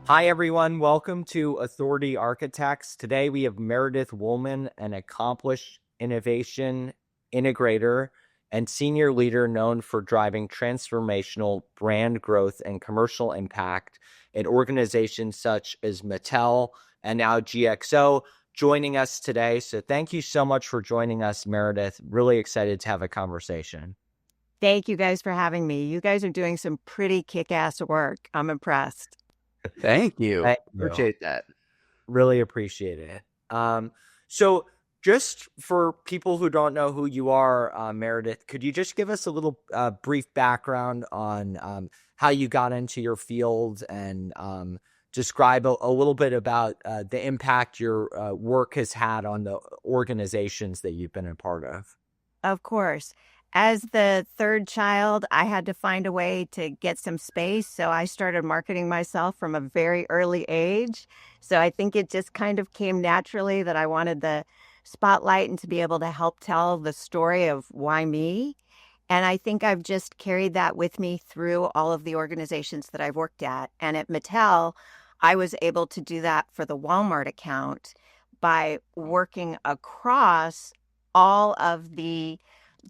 Hi, everyone. Welcome to Authority Architects. Today we have Meredith Wollman, an accomplished innovation integrator and senior leader known for driving transformational brand growth and commercial impact at organizations such as Mattel and now GXO, joining us today. So thank you so much for joining us, Meredith. Really excited to have a conversation. Thank you guys for having me. You guys are doing some pretty kick-ass work. I'm impressed. Thank you. Thank you. Appreciate that. Really appreciate it. So just for people who don't know who you are, Meredith, could you just give us a little brief background on how you got into your field and describe a little bit about the impact your work has had on the organizations that you've been a part of? Of course. As the third child, I had to find a way to get some space. So I started marketing myself from a very early age. So I think it just kind of came naturally that I wanted the spotlight and to be able to help tell the story of why me. And I think I've just carried that with me through all of the organizations that I've worked at. And at Mattel, I was able to do that for the Walmart account by working across all of the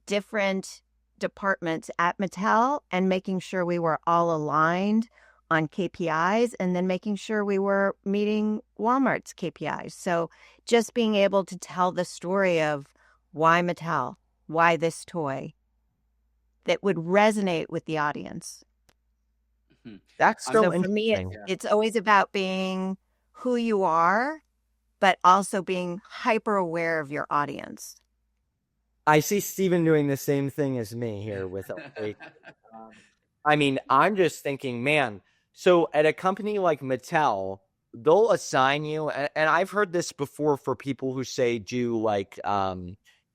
different departments at Mattel and making sure we were all aligned on KPIs and then making sure we were meeting Walmart's KPIs. So just being able to tell the story of why Mattel, why this toy that would resonate with the audience. Mhm. That's I'm So so for me, interesting. it's always about being who you are, but also being hyper aware of your audience. I see Steven doing the same thing as me here with um, I mean, I'm just thinking, man, so at a company like Mattel, they'll assign you, and I've heard this before for people who say do like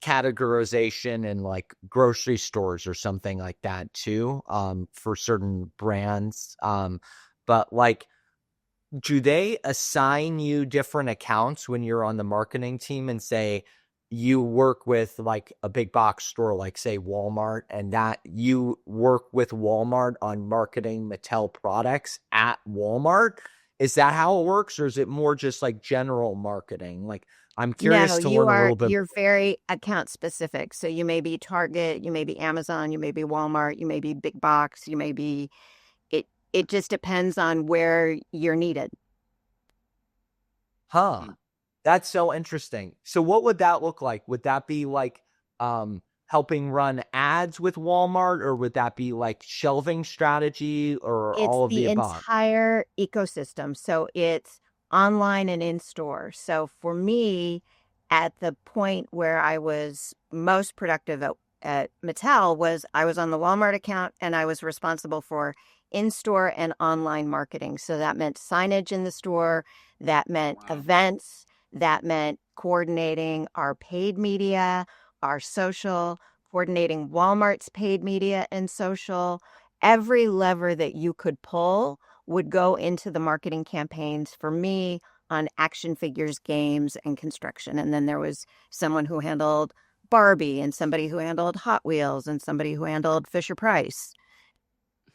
categorization in like grocery stores or something like that too, for certain brands. But like, do they assign you different accounts when you're on the marketing team and say you work with like a big box store, like say Walmart, and that you work with Walmart on marketing Mattel products at Walmart? Is that how it works, or is it more just like general marketing? Like, I'm No, curious to learn a little bit. you're very account specific. So you may be Target, you may be Amazon, you may be Walmart, you may be big box, you may be it just depends on where you're needed. Huh. Mhm. That's so interesting. So what would that look like? Would that be like helping run ads with Walmart, or would that be like shelving strategy, or It's all of the the above? entire ecosystem. So it's online and in store. So for me, at the point where I was most productive at Mattel was I was on the Walmart account and I was responsible for in-store and online marketing. So that meant signage in the store, that meant Wow. events, that meant coordinating our paid media, our social, coordinating Walmart's paid media and social. Every lever that you could pull would go into the marketing campaigns for me on action figures, games, and construction. And then there was someone who handled Barbie and somebody who handled Hot Wheels and somebody who handled Fisher Price.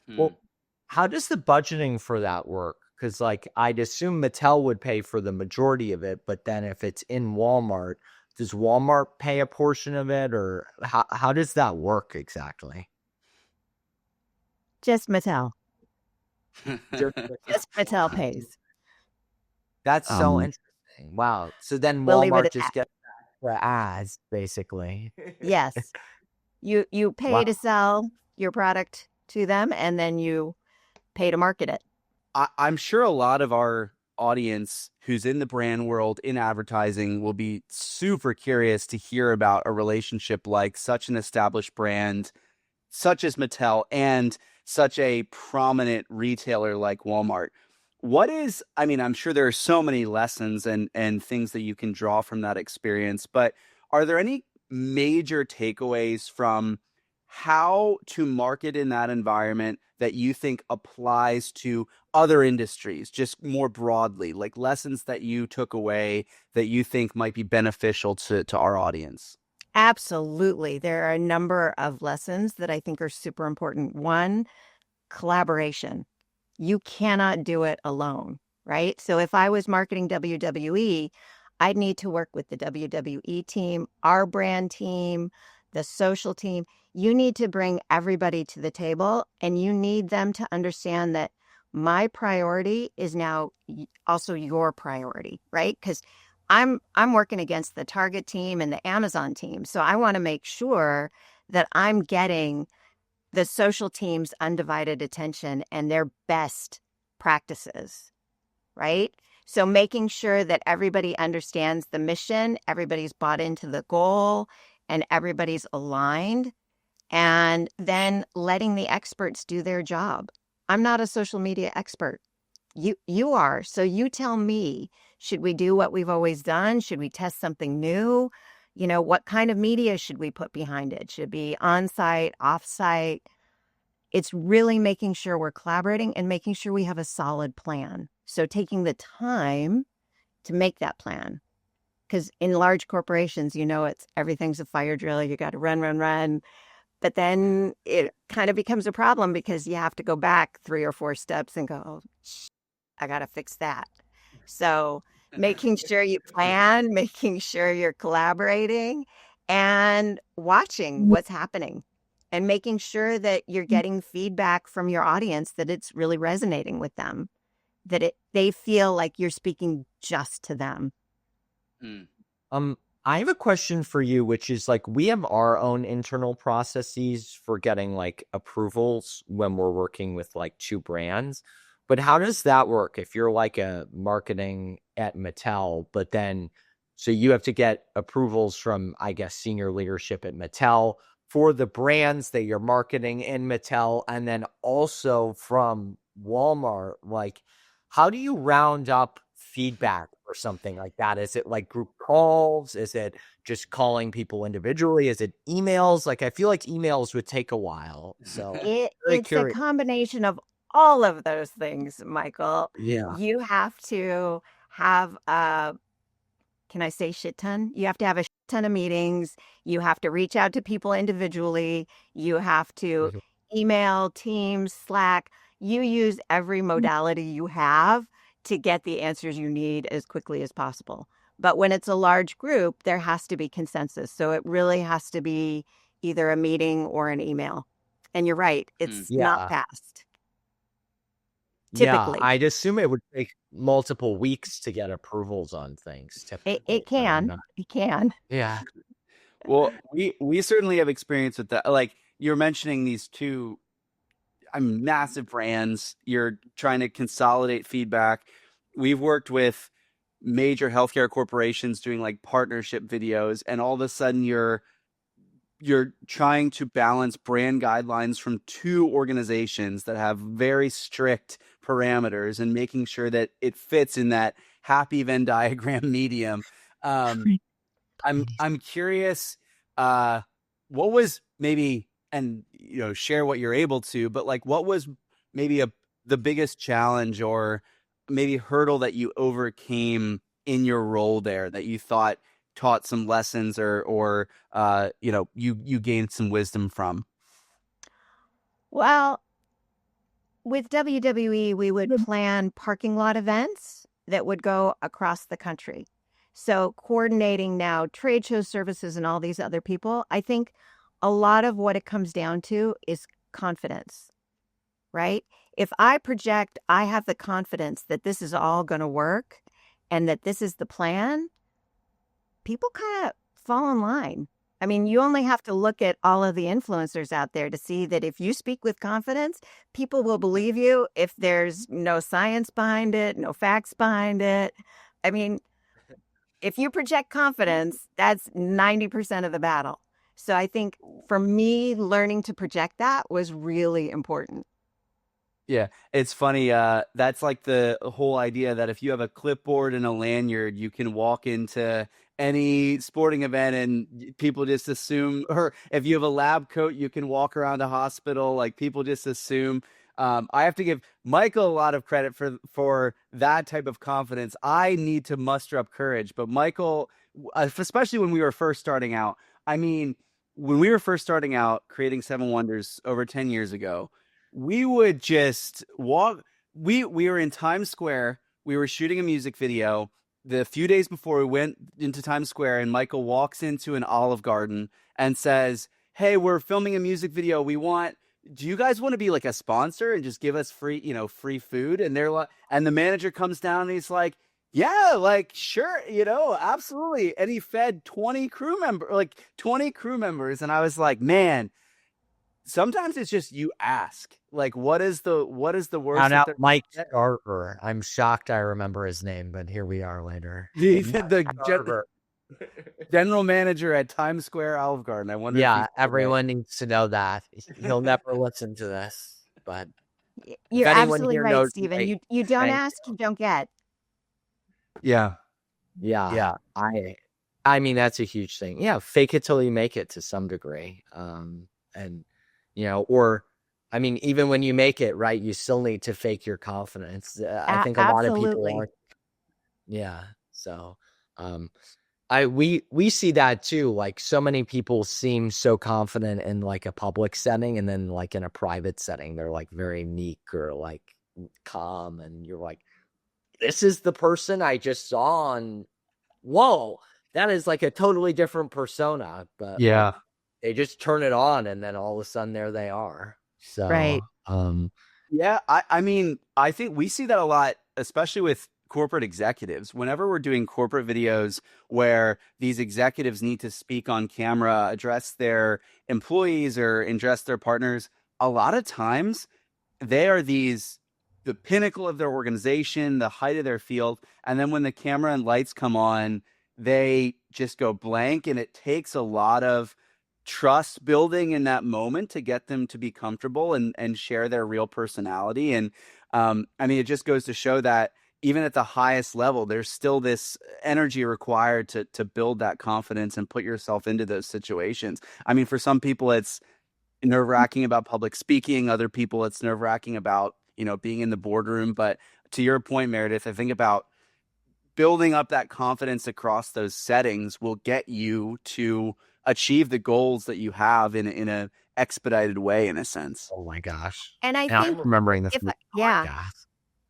Hmm. Well, how does the budgeting for that work? Because like I'd assume Mattel would pay for the majority of it, but then if it's in Walmart, does Walmart pay a portion of it, or how does that work exactly? Just Mattel. Just Just Mattel pays. That's so um, interesting. Wow. So then We'll leave it Walmart at just that. gets the ads, basically. Yes. You pay Wow. to sell your product to them and then you pay to market it. I'm sure a lot of our audience who's in the brand world in advertising will be super curious to hear about a relationship like such an established brand, such as Mattel, and such a prominent retailer like Walmart. I mean, I'm sure there are so many lessons and things that you can draw from that experience, but are there any major takeaways from how to market in that environment that you think applies to other industries, just more broadly, like lessons that you took away that you think might be beneficial to our audience? Absolutely. There are a number of lessons that I think are super important. One, collaboration. You cannot do it alone. right? So if I was marketing WWE, I'd need to work with the WWE team, our brand team, the social team. You need to bring everybody to the table, and you need them to understand that my priority is now also your priority, right? Because I'm working against the Target team and the Amazon team. So I want to make sure that I'm getting the social team's undivided attention and their best practices, right? So making sure that everybody understands the mission, everybody's bought into the goal, and everybody's aligned, and then letting the experts do their job. I'm not a social media expert. You are. So you tell me, should we do what we've always done? Should we test something new? You know, what kind of media should we put behind it? Should it be on-site, off-site? It's really making sure we're collaborating and making sure we have a solid plan. So taking the time to make that plan. Because in large corporations, you know, it's everything's a fire drill. You got to run, run, run. But then it kind of becomes a problem because you have to go back 3 or 4 steps and go, oh, I got to fix that. So making sure you plan, making sure you're collaborating and watching what's happening and making sure that you're getting feedback from your audience that it's really resonating with them, that they feel like you're speaking just to them. Um, I have a question for you, which is like we have our own internal processes for getting like approvals when we're working with like two brands. But how does that work if you're like a marketing at Mattel, but then so you have to get approvals from, I guess, senior leadership at Mattel for the brands that you're marketing in Mattel, and then also from Walmart? Like, how do you round up feedback or something like that? Is it like group calls? Is it just calling people individually? Is it emails? Like, I feel like emails would take a while. So very It's a curious. combination of all of those things, Michael. Yeah. You have to have can I say shit ton? You have to have a shit ton of meetings. You have to reach out to people individually. You have to Mhm. email, Teams, Slack. You use every modality you have to get the answers you need as quickly as possible. But when it's a large group, there has to be consensus. So it really has to be either a meeting or an email. And you're right, it's not Yeah. fast, Yeah. typically. I'd assume it would take multiple weeks to get approvals on things It typically, but I'm can. not. It can. Yeah. Well, we certainly have experience with that. Like you're mentioning these two, massive brands. You're trying to consolidate feedback. We've worked with major healthcare corporations doing like partnership videos, and all of a sudden you're trying to balance brand guidelines from two organizations that have very strict parameters and making sure that it fits in that happy Venn diagram medium. Um, I'm curious, what was maybe, and share what you're able to, but like what was maybe the biggest challenge or maybe hurdle that you overcame in your role there that you thought taught some lessons or you gained some wisdom from? Well, with WWE, we would plan parking lot events that would go across the country. So, coordinating now trade show services and all these other people, I think a lot of what it comes down to is confidence, right? If I project, I have the confidence that this is all going to work and that this is the plan, people kind of fall in line. I mean, you only have to look at all of the influencers out there to see that if you speak with confidence, people will believe you if there's no science behind it, no facts behind it. I mean, if you project confidence, that's 90% of the battle. So I think for me, learning to project that was really important. Yeah, it's funny. That's like the whole idea that if you have a clipboard and a lanyard, you can walk into any sporting event and people just assume, or if you have a lab coat, you can walk around a hospital. Like people just assume. I have to give Michael a lot of credit for that type of confidence. I need to muster up courage, but Michael, especially when we were first starting out, I mean, when we were first starting out creating Seven Wonders over 10 years ago, we would just walk. We were in Times Square we were shooting a music video the few days before we went into Times Square, and Michael walks into an Olive Garden and says, "Hey, we're filming a music video. Do you guys want to be like a sponsor and just give us free food?" And they're like, and the manager comes down and he's like, "Yeah, like sure, absolutely." And he fed 20 crew members, and I was like, man, sometimes it's just you ask, like, what is the worst Found that out they're Mike Garver. I'm shocked I remember his name, but here we are later. the general manager at Times Square Olive Garden. I wonder if Yeah, he's everyone needs to know that. He'll never listen to this, but if You're anyone absolutely here right, knows Stephen. Mike, You don't thank ask, you don't get. yeah. yeah, Yeah. I mean that's a huge thing. Yeah, fake it till you make it to some degree. And or I mean, even when you make it, right, you still need to fake your confidence. I think a lot of people Absolutely. aren't. Yeah. So, we see that too. Like so many people seem so confident in like a public setting, and then like in a private setting, they're like very meek or like calm, and you're like, this is the person I just saw on. Whoa, that is like a totally different persona, but like Yeah. they just turn it on, and then all of a sudden there they are. So, Right. Yeah, I mean, I think we see that a lot, especially with corporate executives. Whenever we're doing corporate videos where these executives need to speak on camera, address their employees or address their partners, a lot of times they are the pinnacle of their organization, the height of their field, and then when the camera and lights come on, they just go blank, and it takes a lot of trust building in that moment to get them to be comfortable and share their real personality. And I mean, it just goes to show that even at the highest level, there's still this energy required to build that confidence and put yourself into those situations. I mean, for some people, it's nerve-wracking about public speaking. Other people, it's nerve-wracking about, being in the boardroom. But to your point, Meredith, I think about building up that confidence across those settings will get you to achieve the goals that you have in a expedited way, in a sense. oh my gosh, And I and I'm think remembering this from the yeah, podcast.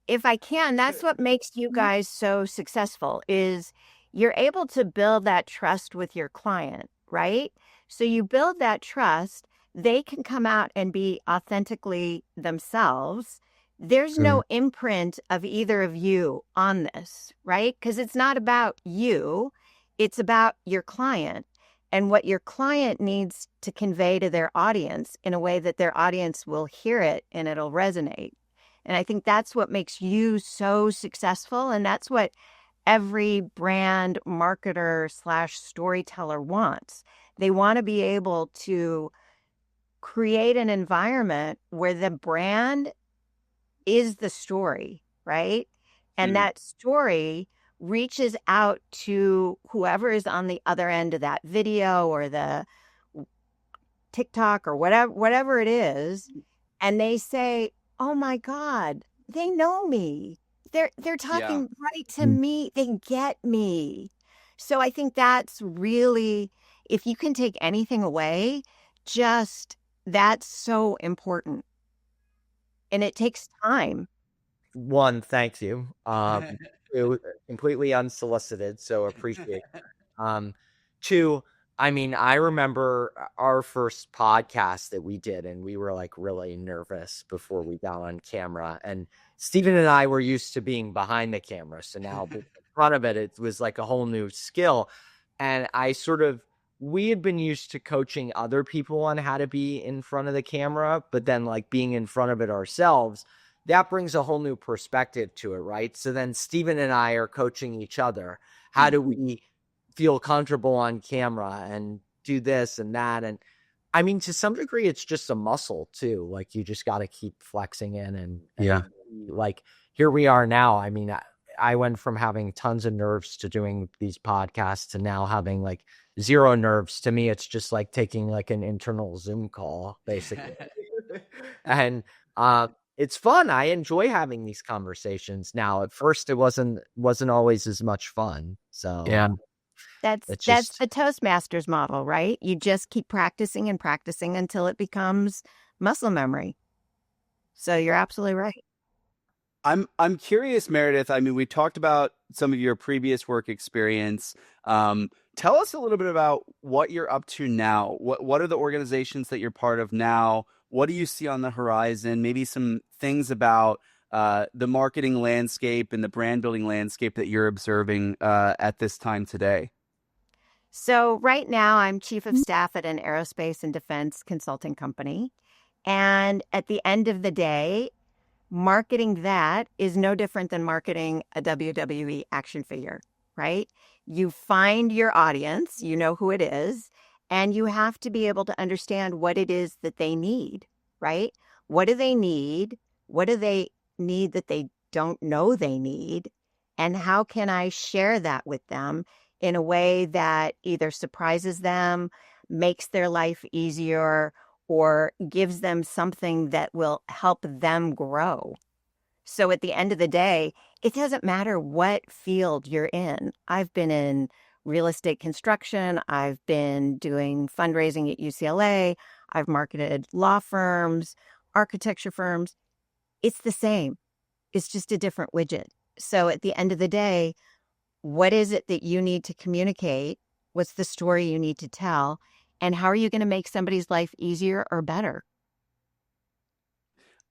if I can, that's what makes you guys so successful is you're able to build that trust with your client, right? So you build that trust, they can come out and be authentically themselves. There's no imprint of either of you on this, right? Because it's not about you, it's about your client and what your client needs to convey to their audience in a way that their audience will hear it and it'll resonate. And I think that's what makes you so successful. And that's what every brand marketer / storyteller wants. They want to be able to create an environment where the brand is the story, right? And that story reaches out to whoever is on the other end of that video or the TikTok or whatever it is, and they say, "Oh my God, they know me. They're Yeah. talking right to me. They get me." So I think that's really, if you can take anything away, just that's so important. And it takes time. One, thank you. It was completely unsolicited, so appreciate it. Two, I mean, I remember our first podcast that we did, and we were like really nervous before we got on camera. And Stephen and I were used to being behind the camera, so now being in front of it, it was like a whole new skill. And we had been used to coaching other people on how to be in front of the camera, but then like being in front of it ourselves, that brings a whole new perspective to it, right? So then Stephen and I are coaching each other. How do we feel comfortable on camera and do this and that? And I mean, to some degree, it's just a muscle too. Like you just got to keep flexing in and Yeah. like here we are now. I mean, I went from having tons of nerves to doing these podcasts to now having like zero nerves. To me, it's just like taking like an internal Zoom call, basically. And it's fun. I enjoy having these conversations now. At first, it wasn't always as much fun. So Yeah. That's it's that's just the Toastmasters model, right? You just keep practicing and practicing until it becomes muscle memory. So you're absolutely right. I'm curious, Meredith. I mean, we talked about some of your previous work experience. Tell us a little bit about what you're up to now. What are the organizations that you're part of now? What do you see on the horizon? Maybe some things about the marketing landscape and the brand building landscape that you're observing at this time today. So, right now, I'm chief of staff at an aerospace and defense consulting company. And at the end of the day, marketing that is no different than marketing a WWE action figure, right? You find your audience, you know who it is, and you have to be able to understand what it is that they need, right? What do they need? What do they need that they don't know they need? And how can I share that with them in a way that either surprises them, makes their life easier, or gives them something that will help them grow? So at the end of the day, it doesn't matter what field you're in. I've been in real estate construction. I've been doing fundraising at UCLA. I've marketed law firms, architecture firms. It's the same. It's just a different widget. So at the end of the day, what is it that you need to communicate? What's the story you need to tell? And how are you going to make somebody's life easier or better?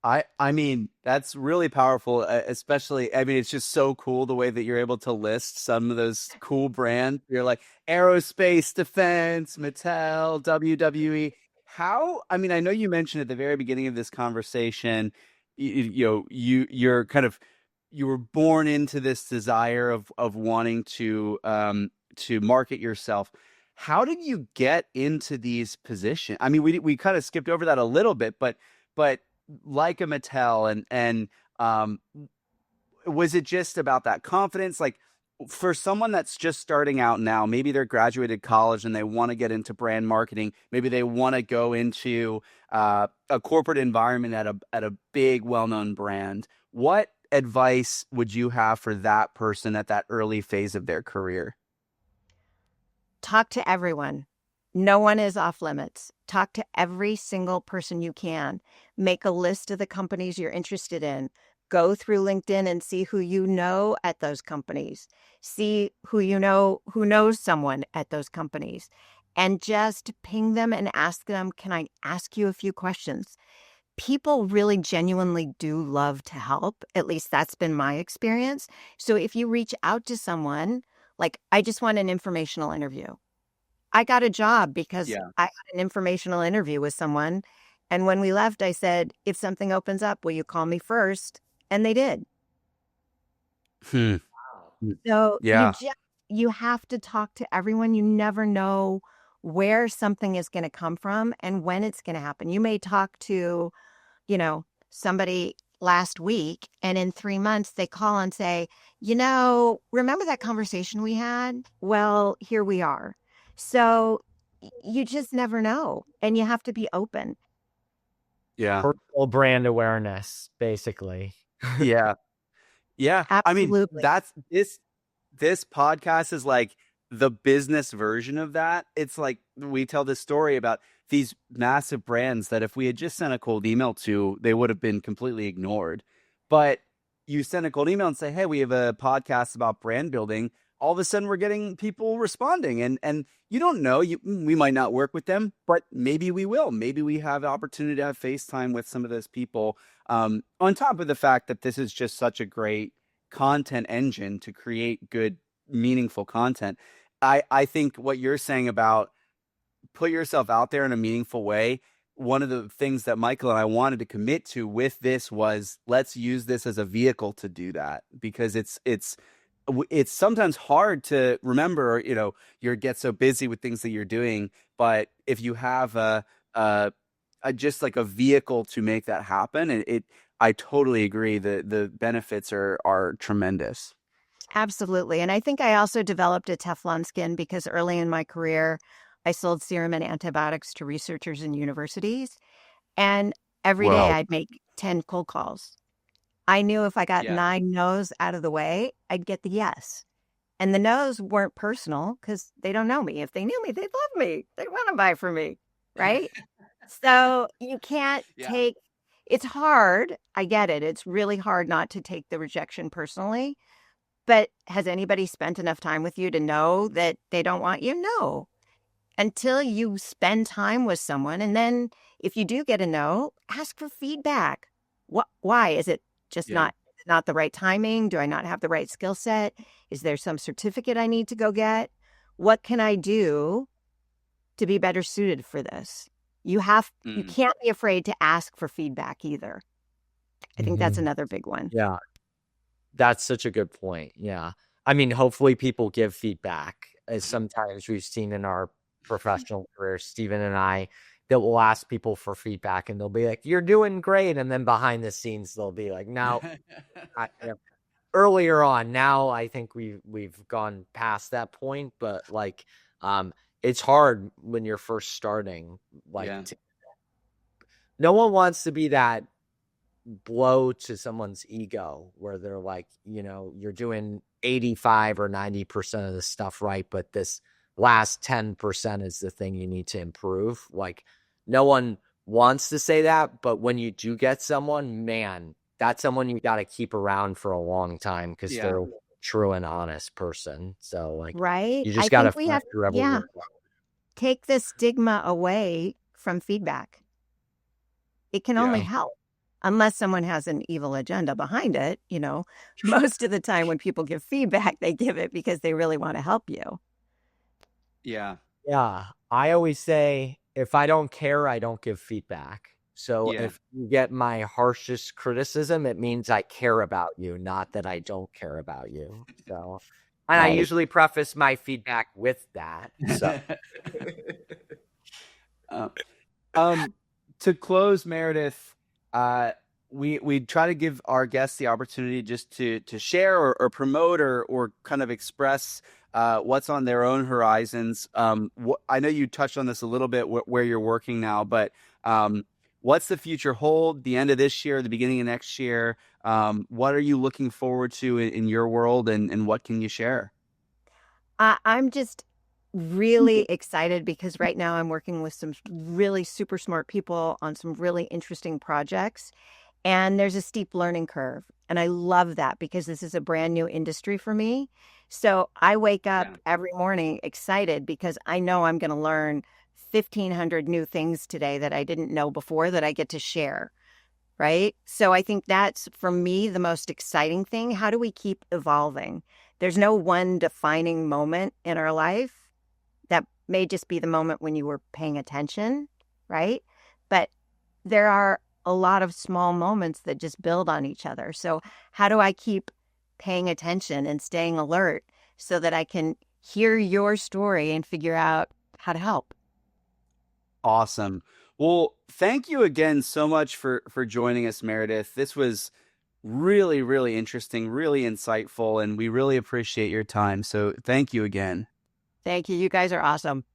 I mean, that's really powerful, especially, I mean, it's just so cool the way that you're able to list some of those cool brands. You're like aerospace, defense, Mattel, WWE. How, I mean, I know you mentioned at the very beginning of this conversation, you're kind of, you were born into this desire of wanting to market yourself. How did you get into these positions? I mean, we kind of skipped over that a little bit, but like a Mattel and was it just about that confidence? Like for someone that's just starting out now, maybe they're graduated college and they want to get into brand marketing. Maybe they want to go into a corporate environment at a big, well-known brand. What advice would you have for that person at that early phase of their career? Talk to everyone. No one is off limits. Talk to every single person you can. Make a list of the companies you're interested in. Go through LinkedIn and see who you know at those companies. See who you know who knows someone at those companies. And just ping them and ask them, can I ask you a few questions? People really genuinely do love to help. At least that's been my experience. So if you reach out to someone, like, I just want an informational interview. I got a job because Yeah. I had an informational interview with someone. And when we left, I said, if something opens up, will you call me first? And they did. Hmm. So Yeah. you have to talk to everyone. You never know where something is going to come from and when it's going to happen. You may talk to, somebody last week, and in 3 months they call and say, remember that conversation we had? Well, here we are. So you just never know, and you have to be open. Yeah. Personal brand awareness, basically. Yeah. Yeah. I mean, Absolutely. that's this podcast is like the business version of that. It's like we tell this story about these massive brands that if we had just sent a cold email to, they would have been completely ignored. But you send a cold email and say, "Hey, we have a podcast about brand building." All of a sudden, we're getting people responding, and you don't know. We might not work with them, but maybe we will. Maybe we have the opportunity to have FaceTime with some of those people. On top of the fact that this is just such a great content engine to create good, meaningful content. I think what you're saying about put yourself out there in a meaningful way. One of the things that Michael and I wanted to commit to with this was let's use this as a vehicle to do that because it's sometimes hard to remember, you get so busy with things that you're doing, but if you have a just like a vehicle to make that happen, I totally agree that the benefits are tremendous. Absolutely. And I think I also developed a Teflon skin because early in my career, I sold serum and antibiotics to researchers and universities. And every day Whoa. I'd make 10 cold calls. I knew if I got Yeah. 9 no's out of the way, I'd get the yes. And the no's weren't personal because they don't know me. If they knew me, they'd love me. They'd want to buy from me. Right. So you can't Yeah. take It's hard. I get it. It's really hard not to take the rejection personally. But has anybody spent enough time with you to know that they don't want you? No. Until you spend time with someone. And then if you do get a no, ask for feedback. Why? Is it just Yeah. not the right timing? Do I not have the right skill set? Is there some certificate I need to go get? What can I do to be better suited for this? You Mm. can't be afraid to ask for feedback either. I think that's Mhm. another big one. Yeah, that's such a good point. Yeah. I mean, hopefully people give feedback. As sometimes we've seen in our professional careers, Stephen and I, that will ask people for feedback and they'll be like, "You're doing great." And then behind the scenes, they'll be like, "No, earlier on." Now I think we've gone past that point, but like, it's hard when you're first starting. Like, Yeah. no one wants to be that blow to someone's ego where they're like, you're doing 85 or 90% of the stuff right, but this last 10% is the thing you need to improve. Like, no one wants to say that, but when you do get someone, man, that's someone you got to keep around for a long time because Yeah. they're a true and honest person. So, like, Right? you I just got to think we find have, whoever yeah, will. take the stigma away from feedback. It can only Yeah. help unless someone has an evil agenda behind it. Most of the time when people give feedback, they give it because they really want to help you. Yeah. Yeah, I always say if I don't care, I don't give feedback. So Yeah. if you get my harshest criticism, it means I care about you, not that I don't care about you. So, and I Right. usually preface my feedback with that. So, Uh, Um, to close, Meredith, uh, we try to give our guests the opportunity just to share or promote or kind of express what's on their own horizons. I know you touched on this a little bit where you're working now, but what's the future hold? The end of this year, the beginning of next year. What are you looking forward to in your world, and what can you share? I'm just really excited because right now I'm working with some really super smart people on some really interesting projects. And there's a steep learning curve. And I love that because this is a brand new industry for me. So I wake Yeah. up every morning excited because I know I'm going to learn 1,500 new things today that I didn't know before that I get to share. Right. So I think that's for me the most exciting thing. How do we keep evolving? There's no one defining moment in our life. That may just be the moment when you were paying attention. Right. But there are a lot of small moments that just build on each other. So, how do I keep paying attention and staying alert so that I can hear your story and figure out how to help? Awesome. Well, thank you again so much for joining us, Meredith. This was really, really interesting, really insightful, and we really appreciate your time. So thank you again. Thank you. You guys are awesome.